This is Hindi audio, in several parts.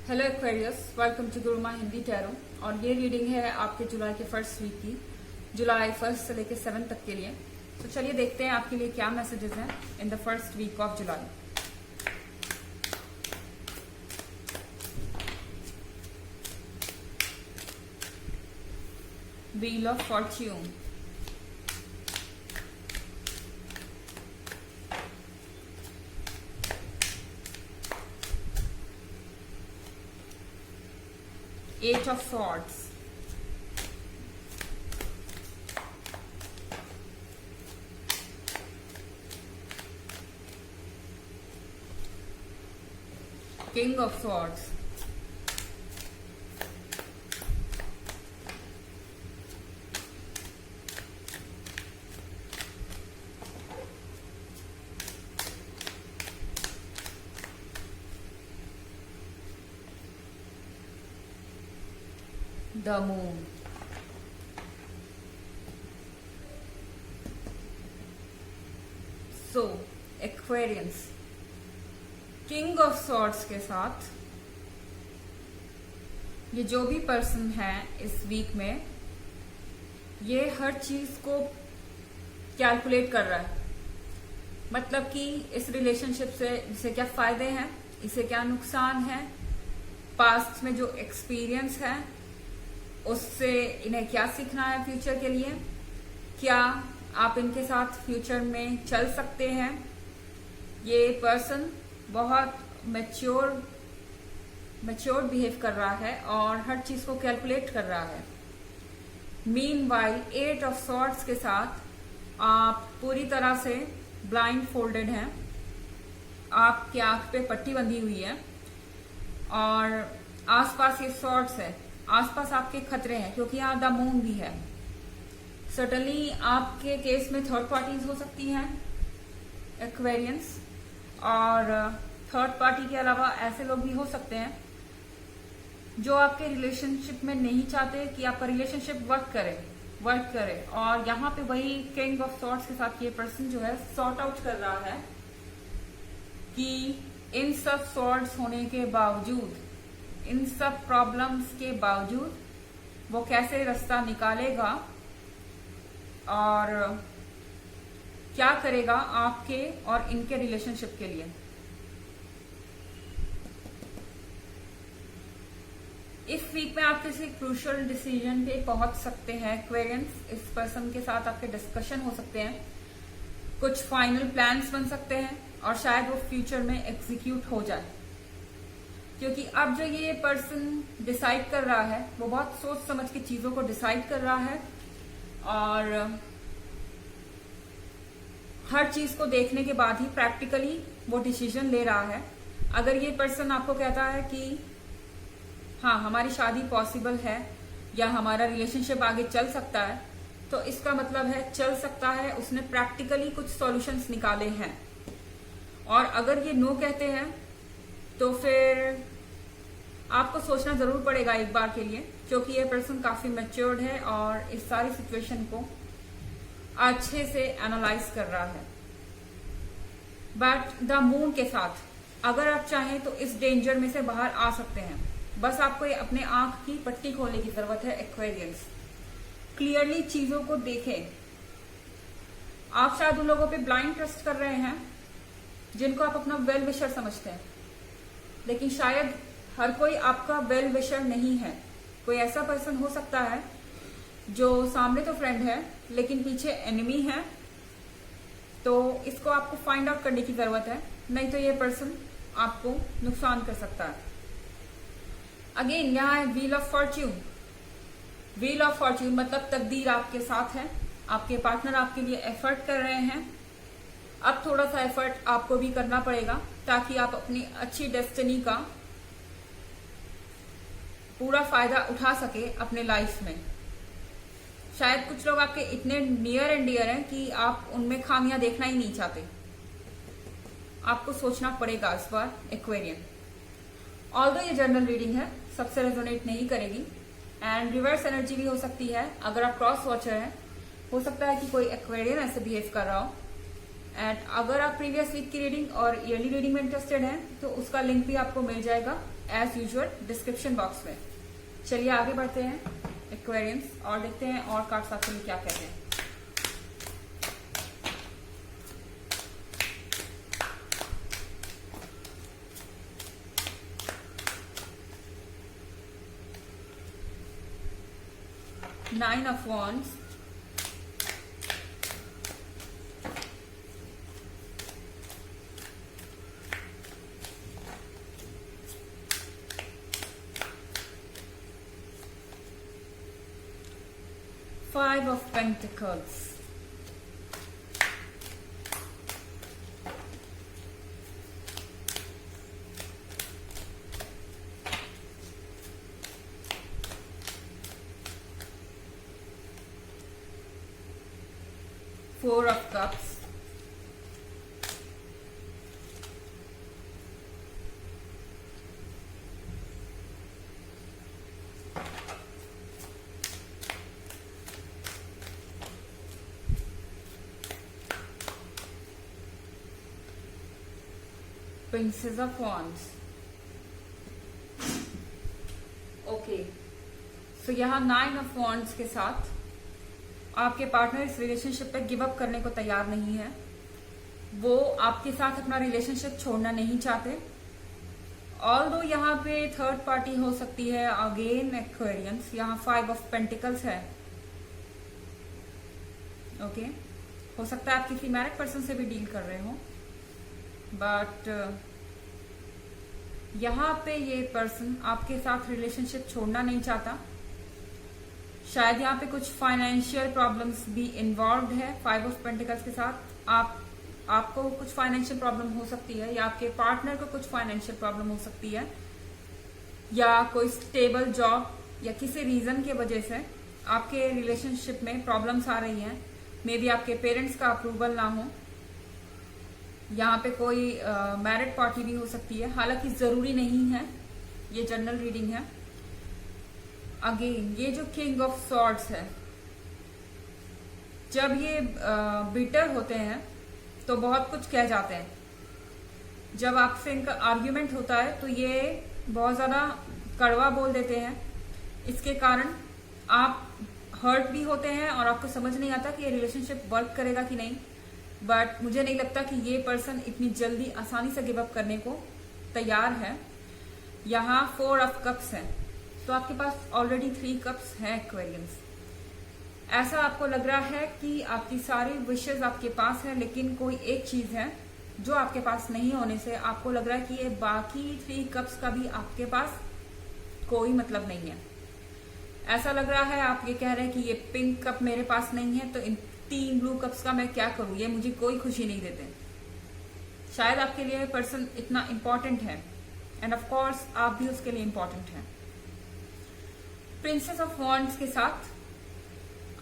Hello Aquarius, welcome to Guruma Hindi tarot. और ये रीडिंग है आपके जुलाई के फर्स्ट वीक की, जुलाई 1 से लेकर 7 तक के लिए। तो चलिए देखते हैं आपके लिए क्या मैसेजेस हैं in the first week of July. Wheel of fortune, Eight of Swords, King of Swords, the Moon, so Aquarians, king of swords के साथ ये जो भी पर्सन है इस वीक में, ये हर चीज को कैलकुलेट कर रहा है। मतलब कि इस रिलेशनशिप से इसे क्या फायदे हैं, इसे क्या नुकसान है, पास्ट में जो एक्सपीरियंस है उससे इन्हें क्या सीखना है फ्यूचर के लिए, क्या आप इनके साथ फ्यूचर में चल सकते हैं। ये पर्सन बहुत मैच्योर बिहेव कर रहा है और हर चीज को कैलकुलेट कर रहा है। मीनवाइल 8 ऑफ सॉर्ड्स के साथ आप पूरी तरह से ब्लाइंड फोल्डेड हैं, आपकी आंख पे पट्टी बंधी हुई है और आसपास ये सॉर्ड्स है, आसपास आपके खतरे हैं क्योंकि यहाँ द मून भी है। सर्टनली आपके केस में थर्ड पार्टीज हो सकती हैं एक्वेरियंस, और थर्ड पार्टी के अलावा ऐसे लोग भी हो सकते हैं जो आपके रिलेशनशिप में नहीं चाहते कि आपका रिलेशनशिप वर्क करे। और यहाँ पे वही किंग ऑफ सॉर्ड्स के साथ ये पर्सन जो है सॉर्ट आउट कर रहा है कि इन सब सॉर्ड्स होने के बावजूद, इन सब प्रॉब्लम्स के बावजूद वो कैसे रास्ता निकालेगा और क्या करेगा आपके और इनके रिलेशनशिप के लिए। इस वीक में आप किसी क्रूशियल डिसीजन पे पहुंच सकते हैं एक्वेरियंस। इस पर्सन के साथ आपके डिस्कशन हो सकते हैं, कुछ फाइनल प्लान्स बन सकते हैं और शायद वो फ्यूचर में एग्जीक्यूट हो जाए। क्योंकि अब जो ये पर्सन डिसाइड कर रहा है वो बहुत सोच समझ के चीजों को डिसाइड कर रहा है और हर चीज को देखने के बाद ही प्रैक्टिकली वो डिसीजन ले रहा है। अगर ये पर्सन आपको कहता है कि हाँ हमारी शादी पॉसिबल है या हमारा रिलेशनशिप आगे चल सकता है, तो इसका मतलब है चल सकता है, उसने प्रैक्टिकली कुछ सॉल्यूशंस निकाले हैं। और अगर ये नो कहते हैं तो फिर आपको सोचना जरूर पड़ेगा एक बार के लिए, क्योंकि ये पर्सन काफी मैच्योर्ड है और इस सारी सिचुएशन को अच्छे से एनालाइज कर रहा है। बट द मून के साथ अगर आप चाहें तो इस डेंजर में से बाहर आ सकते हैं। बस आपको ये अपने आंख की पट्टी खोलने की जरूरत है एक्वेरियंस। क्लियरली चीजों को देखें। आप शायद उन लोगों पे ब्लाइंड ट्रस्ट कर रहे हैं जिनको आप अपना वेल विशर समझते हैं, लेकिन शायद हर कोई आपका वेल विशर नहीं है। कोई ऐसा पर्सन हो सकता है जो सामने तो फ्रेंड है लेकिन पीछे एनिमी है, तो इसको आपको फाइंड आउट करने की जरूरत है, नहीं तो ये पर्सन आपको नुकसान कर सकता है। अगेन यहाँ है wheel of Fortune. Wheel of Fortune मतलब तकदीर आपके साथ है, आपके पार्टनर आपके लिए एफर्ट कर रहे हैं। अब थोड़ा सा एफर्ट आपको भी करना पड़ेगा ताकि आप अपनी अच्छी डेस्टिनी का पूरा फायदा उठा सके अपने लाइफ में। शायद कुछ लोग आपके इतने नियर एंड डियर हैं कि आप उनमें खामियां देखना ही नहीं चाहते। आपको सोचना पड़ेगा इस बार एक्वेरियन। ऑल्दो ये जनरल रीडिंग है, सबसे रेजोनेट नहीं करेगी एंड रिवर्स एनर्जी भी हो सकती है। अगर आप क्रॉस वॉचर हैं, हो सकता है कि कोई एक्वेरियन ऐसे बिहेव कर रहा हो एंड अगर आप प्रीवियस वीक की रीडिंग और ईयरली रीडिंग में इंटरेस्टेड हैं तो उसका लिंक भी आपको मिल जाएगा एज यूजुअल डिस्क्रिप्शन बॉक्स में। चलिए आगे बढ़ते हैं एक्वेरियंस और देखते हैं और कार्ड्स आपके लिए क्या कहते हैं। Nine of Wands, Five of Pentacles, Four of Cups, Princess of Wands। Okay, so यहाँ नाइन ऑफ वॉन्ड्स के साथ आपके पार्टनर इस रिलेशनशिप पे गिव अप करने को तैयार नहीं है। वो आपके साथ अपना रिलेशनशिप छोड़ना नहीं चाहते। ऑल्दो यहाँ पे थर्ड पार्टी हो सकती है अगेन एक्वेरियंस। यहाँ फाइव ऑफ पेंटिकल्स है। ओके, हो सकता है आप किसी मैरिड पर्सन से भी डील कर रहे हो, बट यहाँ पे ये पर्सन आपके साथ रिलेशनशिप छोड़ना नहीं चाहता। शायद यहाँ पे कुछ फाइनेंशियल प्रॉब्लम्स भी इन्वॉल्व है। फाइव ऑफ पेंटिकल्स के साथ आपको कुछ फाइनेंशियल प्रॉब्लम हो सकती है, या आपके पार्टनर को कुछ फाइनेंशियल प्रॉब्लम हो सकती है, या कोई स्टेबल जॉब या किसी रीजन की वजह से आपके रिलेशनशिप में प्रॉब्लम्स आ रही हैं। मे बी आपके पेरेंट्स का अप्रूवल ना हो। यहाँ पे कोई मैरिड पार्टी भी हो सकती है, हालांकि जरूरी नहीं है, ये जनरल रीडिंग है। अगेन ये जो किंग ऑफ सॉर्ड्स है, जब ये बिटर होते हैं तो बहुत कुछ कह जाते हैं। जब आपसे इनका आर्ग्यूमेंट होता है तो ये बहुत ज्यादा कड़वा बोल देते हैं। इसके कारण आप हर्ट भी होते हैं और आपको समझ नहीं आता कि ये रिलेशनशिप वर्क करेगा कि नहीं। बट मुझे नहीं लगता कि ये पर्सन इतनी जल्दी आसानी से गिव अप करने को तैयार है। यहाँ फोर ऑफ कप्स है, तो आपके पास ऑलरेडी 3 कप्स हैं एक्वेरियंस। ऐसा आपको लग रहा है कि आपकी सारी विशेस आपके पास है, लेकिन कोई एक चीज है जो आपके पास नहीं होने से आपको लग रहा है कि ये बाकी 3 कप्स का भी आपके पास कोई मतलब नहीं है। ऐसा लग रहा है आप ये कह रहे हैं कि ये पिंक कप मेरे पास नहीं है, तो इन 3 ब्लू कप्स का मैं क्या करूं, ये मुझे कोई खुशी नहीं देते। शायद आपके लिए पर्सन इतना इंपॉर्टेंट है, एंड ऑफ कोर्स आप भी उसके लिए इंपॉर्टेंट हैं। प्रिंसेस ऑफ वॉन्ड्स के साथ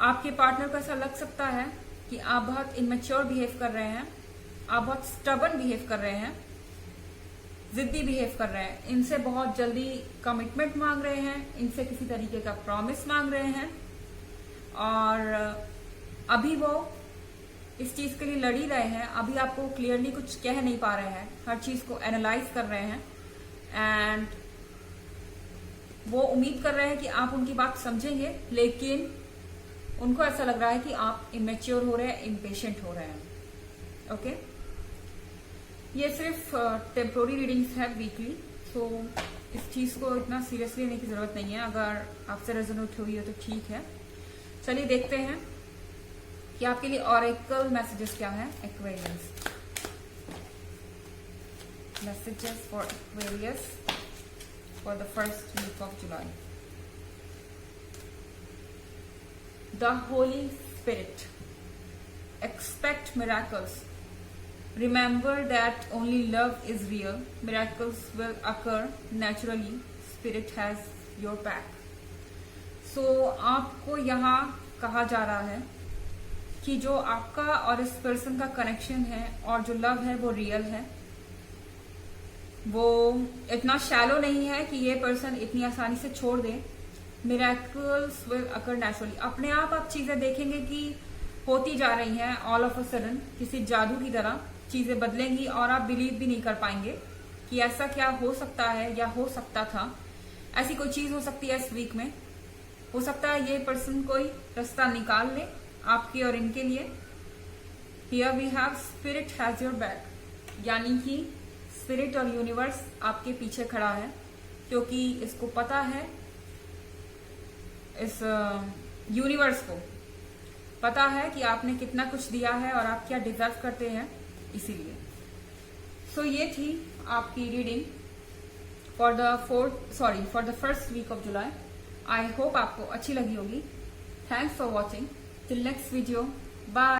आपके पार्टनर को ऐसा लग सकता है कि आप बहुत इमेच्योर बिहेव कर रहे हैं, आप बहुत स्टबर्न बिहेव कर रहे हैं, जिद्दी बिहेव कर रहे हैं, इनसे बहुत जल्दी कमिटमेंट मांग रहे हैं, इनसे किसी तरीके का प्रॉमिस मांग रहे हैं, और अभी वो इस चीज के लिए लड़ ही रहे हैं। अभी आपको क्लियरली कुछ कह नहीं पा रहे हैं, हर चीज को एनालाइज कर रहे हैं, एंड वो उम्मीद कर रहे हैं कि आप उनकी बात समझेंगे, लेकिन उनको ऐसा लग रहा है कि आप इमेच्योर हो रहे हैं, इम्पेशेंट हो रहे हैं। ओके, ये सिर्फ टेम्पोरी रीडिंग्स है वीकली, तो इस चीज को इतना सीरियसली लेने की जरूरत नहीं है। अगर आपसे रेजोनेट हुई है तो ठीक है। चलिए देखते हैं कि आपके लिए ऑरेकल मैसेजेस क्या है Aquarians. Messages for Aquarius for the first week of July. The Holy Spirit, expect miracles. Remember that only love is real. Miracles will occur naturally. Spirit has your back. So आपको यहाँ कहा जा रहा है कि जो आपका और इस पर्सन का कनेक्शन है और जो लव है वो रियल है। वो इतना शैलो नहीं है कि ये पर्सन इतनी आसानी से छोड़ दे। Miracles will occur naturally. अपने आप चीजें देखेंगे कि होती जा रही हैं ऑल ऑफ अ सडन, किसी जादू की तरह चीजें बदलेंगी और आप बिलीव भी नहीं कर पाएंगे कि ऐसा क्या हो सकता है या हो सकता था, ऐसी कोई चीज हो सकती है इस वीक में। हो सकता है ये पर्सन कोई रास्ता निकाल ले आपके और इनके लिए। Here we have spirit has your back, यानी कि स्पिरिट और यूनिवर्स आपके पीछे खड़ा है, क्योंकि इसको पता है, इस यूनिवर्स को पता है कि आपने कितना कुछ दिया है और आप क्या डिजर्व करते हैं, इसीलिए। सो ये थी आपकी reading for the first week of July. I hope आपको अच्छी लगी होगी। Thanks for watching. Till next video, bye.